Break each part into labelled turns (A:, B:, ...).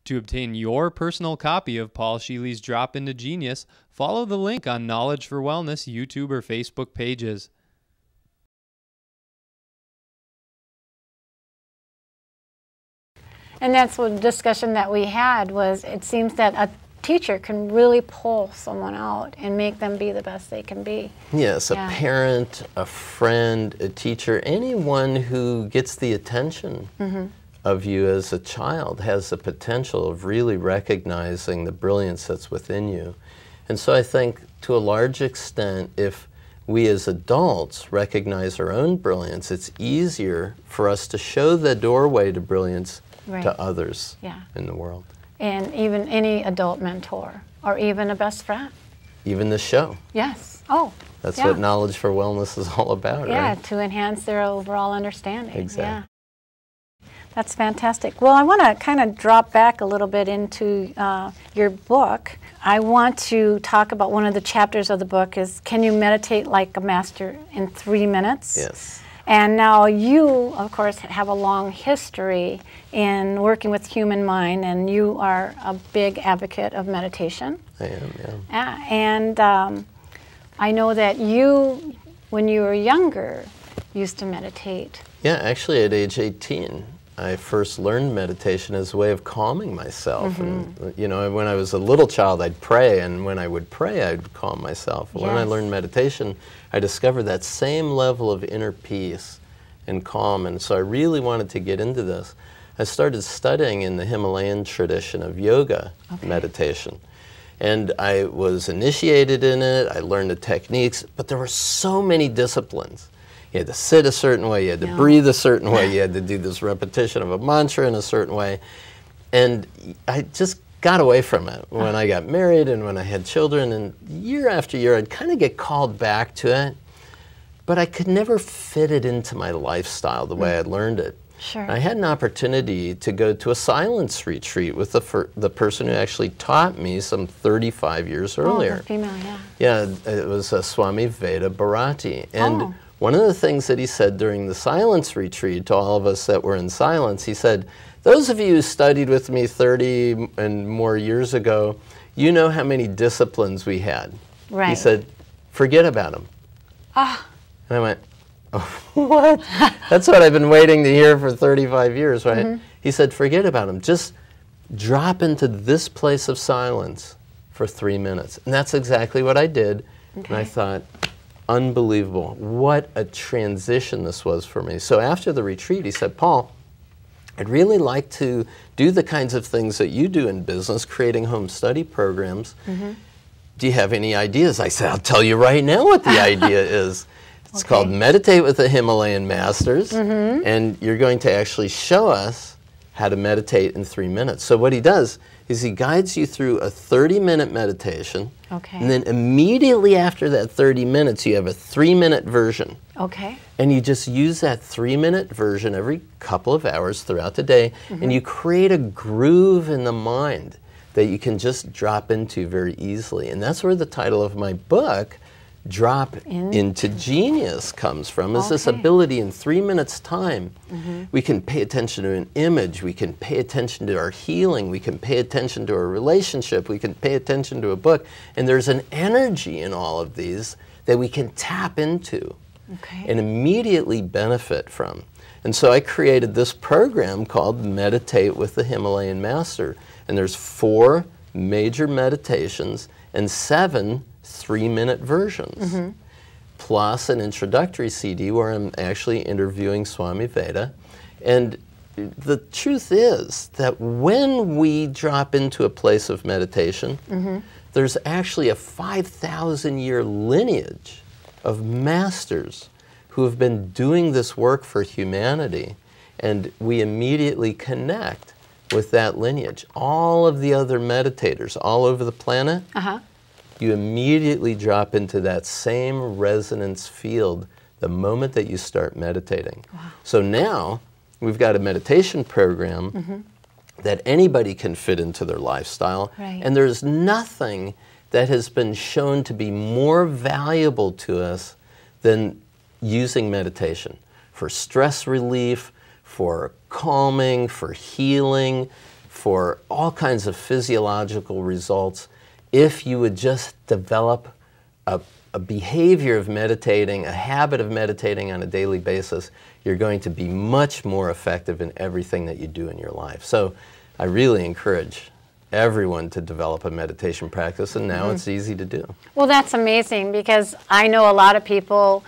A: To obtain your personal copy of Paul Scheele's Drop into Genius, follow the link on Knowledge for Wellness YouTube or Facebook pages.
B: And that's what the discussion that we had was, it seems that a teacher can really pull someone out and make them be the best they can be.
C: Yes, a parent, a friend, a teacher, anyone who gets the attention of you as a child has the potential of really recognizing the brilliance that's within you. And so I think to a large extent, if we as adults recognize our own brilliance, it's easier for us to show the doorway to brilliance to others in the world.
B: And even any adult mentor, or even a best friend.
C: Even the show.
B: Yes. Oh,
C: that's what Knowledge for Wellness is all about, right?
B: To enhance their overall understanding.
C: Exactly.
B: That's fantastic. Well, I want to kind of drop back a little bit into your book. I want to talk about one of the chapters of the book is, can you meditate like a master in 3 minutes?
C: Yes.
B: And now you, of course, have a long history in working with human mind, and you are a big advocate of meditation.
C: I am,
B: And I know that you, when you were younger, used to meditate.
C: Yeah, actually at age 18. I first learned meditation as a way of calming myself. And, you know, when I was a little child, I'd pray, and when I would pray, I'd calm myself. When I learned meditation, I discovered that same level of inner peace and calm, and so I really wanted to get into this. I started studying in the Himalayan tradition of yoga meditation. And I was initiated in it, I learned the techniques, but there were so many disciplines. You had to sit a certain way, you had to breathe a certain way, you had to do this repetition of a mantra in a certain way. And I just got away from it when I got married and when I had children, and year after year I'd kind of get called back to it, but I could never fit it into my lifestyle the way I learned it.
B: Sure.
C: I had an opportunity to go to a silence retreat with the person who actually taught me some 35 years earlier.
B: Oh, the female,
C: Yeah, it was Swami Veda Bharati. And one of the things that he said during the silence retreat to all of us that were in silence, he said, those of you who studied with me 30 and more years ago, you know how many disciplines we had.
B: Right.
C: He said, forget about them. And I went, oh, what? That's what I've been waiting to hear for 35 years, right? He said, forget about them. Just drop into this place of silence for 3 minutes. And that's exactly what I did. And I thought, unbelievable. What a transition this was for me. So after the retreat, he said, Paul, I'd really like to do the kinds of things that you do in business, creating home study programs. Do you have any ideas? I said, I'll tell you right now what the idea is. It's called Meditate with the Himalayan Masters, and you're going to actually show us how to meditate in 3 minutes. So what he does is he guides you through a 30-minute meditation, and then immediately after that 30 minutes, you have a 3-minute version. And you just use that 3-minute version every couple of hours throughout the day, and you create a groove in the mind that you can just drop into very easily. And that's where the title of my book, Drop into Genius, comes from, is this ability in 3 minutes time. We can pay attention to an image, we can pay attention to our healing, we can pay attention to a relationship, we can pay attention to a book, and there's an energy in all of these that we can tap into and immediately benefit from. And so I created this program called Meditate with the Himalayan Master, and there's 4 major meditations and 7 3-minute versions, plus an introductory CD where I'm actually interviewing Swami Veda. And the truth is that when we drop into a place of meditation, there's actually a 5,000-year lineage of masters who have been doing this work for humanity, and we immediately connect with that lineage. All of the other meditators all over the planet, you immediately drop into that same resonance field the moment that you start meditating. So now we've got a meditation program that anybody can fit into their lifestyle, and there's nothing that has been shown to be more valuable to us than using meditation for stress relief, for calming, for healing, for all kinds of physiological results if you would just develop a behavior of meditating, a habit of meditating on a daily basis. You're going to be much more effective in everything that you do in your life. So I really encourage everyone to develop a meditation practice, and now it's easy to do.
B: Well, that's amazing, because I know a lot of people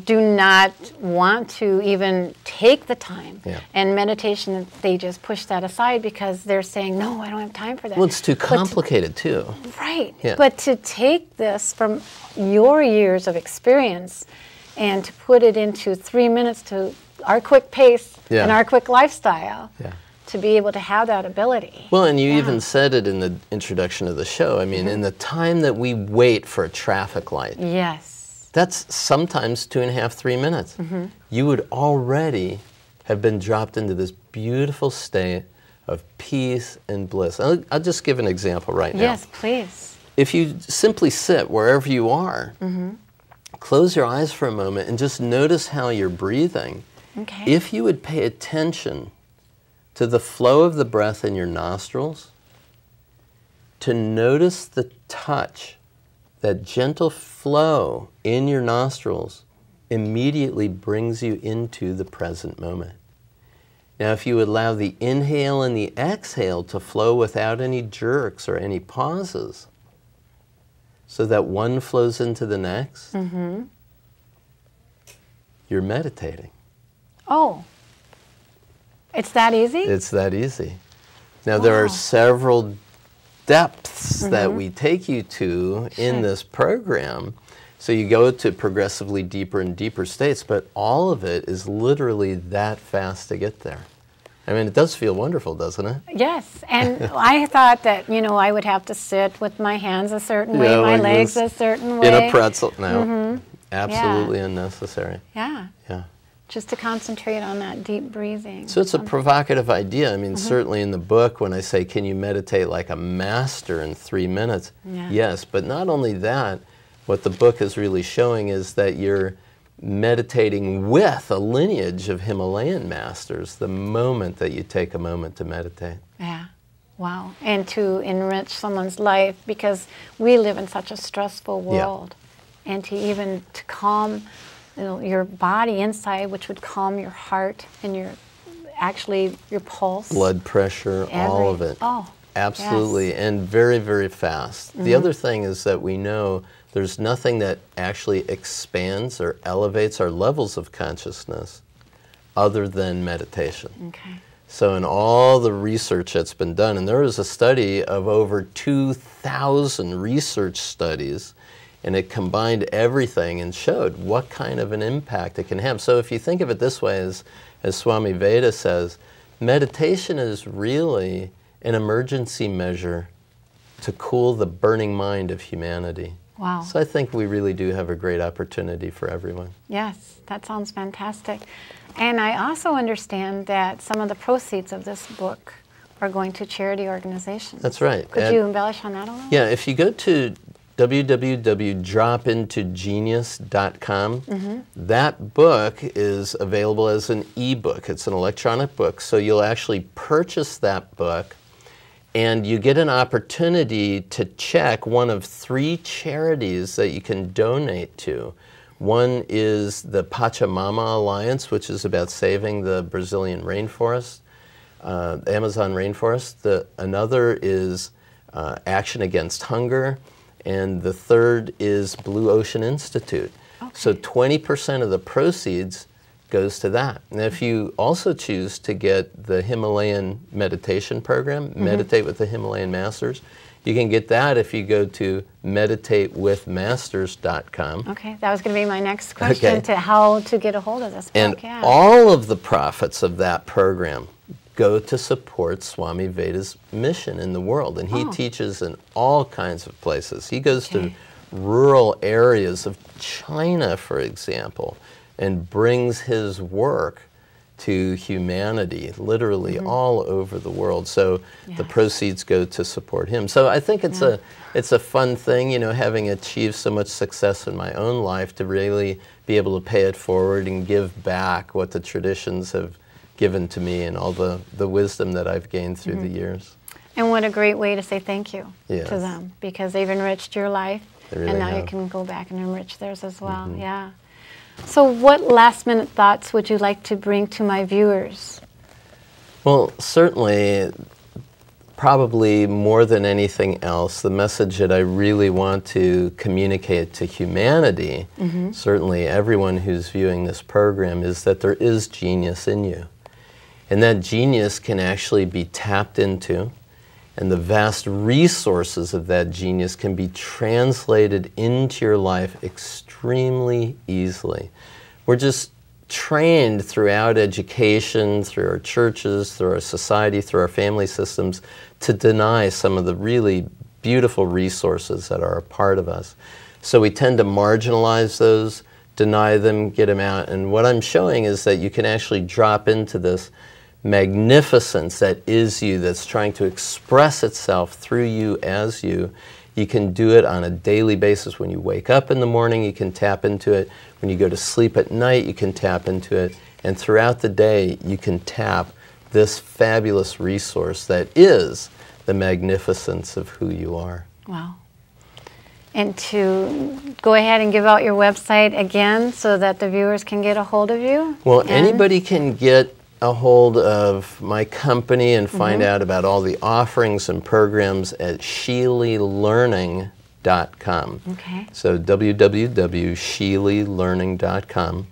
B: do not want to even take the time.
C: Yeah.
B: And meditation, they just push that aside because they're saying, no, I don't have time for that.
C: Well, it's too complicated too.
B: Right.
C: Yeah.
B: But to take this from your years of experience and to put it into 3 minutes to our quick pace
C: Yeah.
B: and our quick lifestyle,
C: Yeah.
B: to be able to have that ability.
C: Well, and you even said it in the introduction of the show. I mean, in the time that we wait for a traffic light,
B: Yes.
C: that's sometimes 2.5, 3 minutes. You would already have been dropped into this beautiful state of peace and bliss. I'll just give an example right now.
B: Yes, please.
C: If you simply sit wherever you are, close your eyes for a moment and just notice how you're breathing.
B: Okay.
C: If you would pay attention to the flow of the breath in your nostrils, to notice the touch, that gentle flow in your nostrils immediately brings you into the present moment. Now, if you would allow the inhale and the exhale to flow without any jerks or any pauses, so that one flows into the next, you're meditating.
B: Oh, it's that easy?
C: It's that easy. Now, there are several depths that we take you to in this program. So you go to progressively deeper and deeper states, but all of it is literally that fast to get there. I mean, it does feel wonderful, doesn't it?
B: Yes, and I thought that, you know, I would have to sit with my hands a certain way, my
C: like
B: legs
C: this,
B: a certain way.
C: in a pretzel. No, absolutely unnecessary.
B: Yeah,
C: Yeah.
B: just to concentrate on that deep breathing.
C: So it's a provocative idea. I mean, certainly in the book, when I say, can you meditate like a master in 3 minutes?
B: Yeah.
C: Yes, but not only that, what the book is really showing is that you're meditating with a lineage of Himalayan masters the moment that you take a moment to meditate.
B: Yeah, wow. And to enrich someone's life, because we live in such a stressful world. And to even to calm, you know, your body inside, which would calm your heart and your pulse.
C: Blood pressure, all of it.
B: Oh,
C: absolutely,
B: yes.
C: and very, very fast. The other thing is that we know there's nothing that actually expands or elevates our levels of consciousness other than meditation.
B: Okay.
C: So in all the research that's been done, and there was a study of over 2,000 research studies, and it combined everything and showed what kind of an impact it can have. So if you think of it this way, as Swami Veda says, meditation is really an emergency measure to cool the burning mind of humanity.
B: Wow.
C: So I think we really do have a great opportunity for everyone.
B: Yes, that sounds fantastic. And I also understand that some of the proceeds of this book are going to charity organizations.
C: That's right.
B: Could you embellish on that a little?
C: Yeah, if you go to www.dropintogenius.com, that book is available as an e-book. It's an electronic book, so you'll actually purchase that book, and you get an opportunity to check one of 3 charities that you can donate to. One is the Pachamama Alliance, which is about saving the Brazilian rainforest, Amazon rainforest. Another is Action Against Hunger, and the third is Blue Ocean Institute. Okay. So 20% of the proceeds goes to that. And if you also choose to get the Himalayan meditation program, Meditate with the Himalayan Masters, you can get that if you go to meditatewithmasters.com.
B: Okay, that was going to be my next question, to how to get a hold of this book.
C: And all of the profits of that program go to support Swami Veda's mission in the world. And he teaches in all kinds of places. He goes to rural areas of China, for example, and brings his work to humanity, literally all over the world. So the proceeds go to support him. So I think it's a fun thing, you know, having achieved so much success in my own life, to really be able to pay it forward and give back what the traditions have given to me and all the wisdom that I've gained through the years.
B: And what a great way to say thank you
C: Yes.
B: to them, because they've enriched your life,
C: They really
B: and now you
C: have.
B: can go back and enrich theirs as well. Yeah. So what last-minute thoughts would you like to bring to my viewers?
C: Well, certainly, probably more than anything else, the message that I really want to communicate to humanity, certainly everyone who's viewing this program, is that there is genius in you. And that genius can actually be tapped into, and the vast resources of that genius can be translated into your life extremely easily. We're just trained throughout education, through our churches, through our society, through our family systems, to deny some of the really beautiful resources that are a part of us. So we tend to marginalize those, deny them, get them out. And what I'm showing is that you can actually drop into this magnificence that is you, that's trying to express itself through you as you. You can do it on a daily basis. When you wake up in the morning, you can tap into it. When you go to sleep at night, you can tap into it. And throughout the day, you can tap this fabulous resource that is the magnificence of who you are.
B: Wow. And to go ahead and give out your website again so that the viewers can get a hold of you?
C: Well, anybody can get a hold of my company and find out about all the offerings and programs at ScheeleLearning.com.
B: Okay.
C: So www.scheelelearning.com.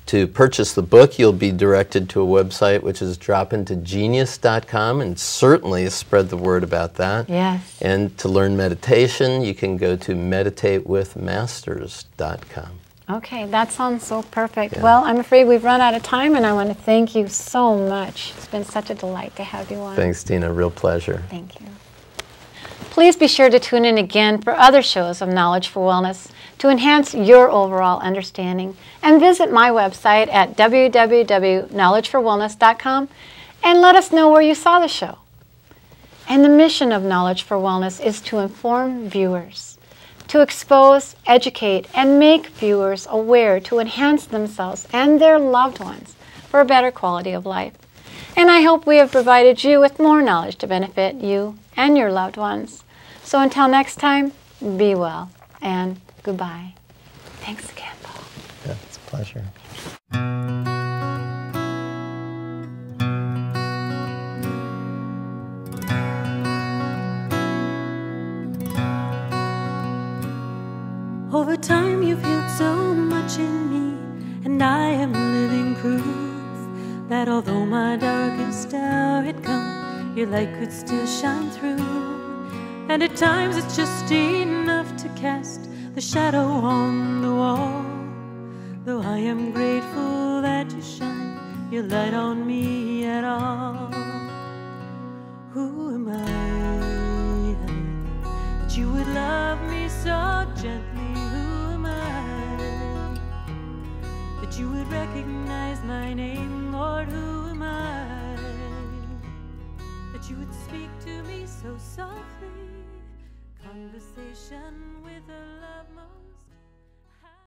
C: To purchase the book, you'll be directed to a website which is dropintogenius.com, and certainly spread the word about that.
B: Yes.
C: And to learn meditation, you can go to meditatewithmasters.com.
B: Okay, that sounds so perfect.
C: Yeah.
B: Well, I'm afraid we've run out of time, and I want to thank you so much. It's been such a delight to have you on.
C: Thanks, Tina. Real pleasure.
B: Thank you. Please be sure to tune in again for other shows of Knowledge for Wellness to enhance your overall understanding, and visit my website at www.knowledgeforwellness.com and let us know where you saw the show. And the mission of Knowledge for Wellness is to inform viewers, to expose, educate, and make viewers aware to enhance themselves and their loved ones for a better quality of life. And I hope we have provided you with more knowledge to benefit you and your loved ones. So until next time, be well and goodbye. Thanks again, Paul.
C: Yeah, it's a pleasure.
D: Over time you've healed so much in me, and I am living proof that although my darkest hour had come, your light could still shine through. And at times it's just enough to cast the shadow on the wall. Though I am grateful that you shine your light on me at all. Who am I that you would love me so gently? Who am I that you would recognize my name? Lord, who am I that you would speak to me so softly? Conversation with a love moment.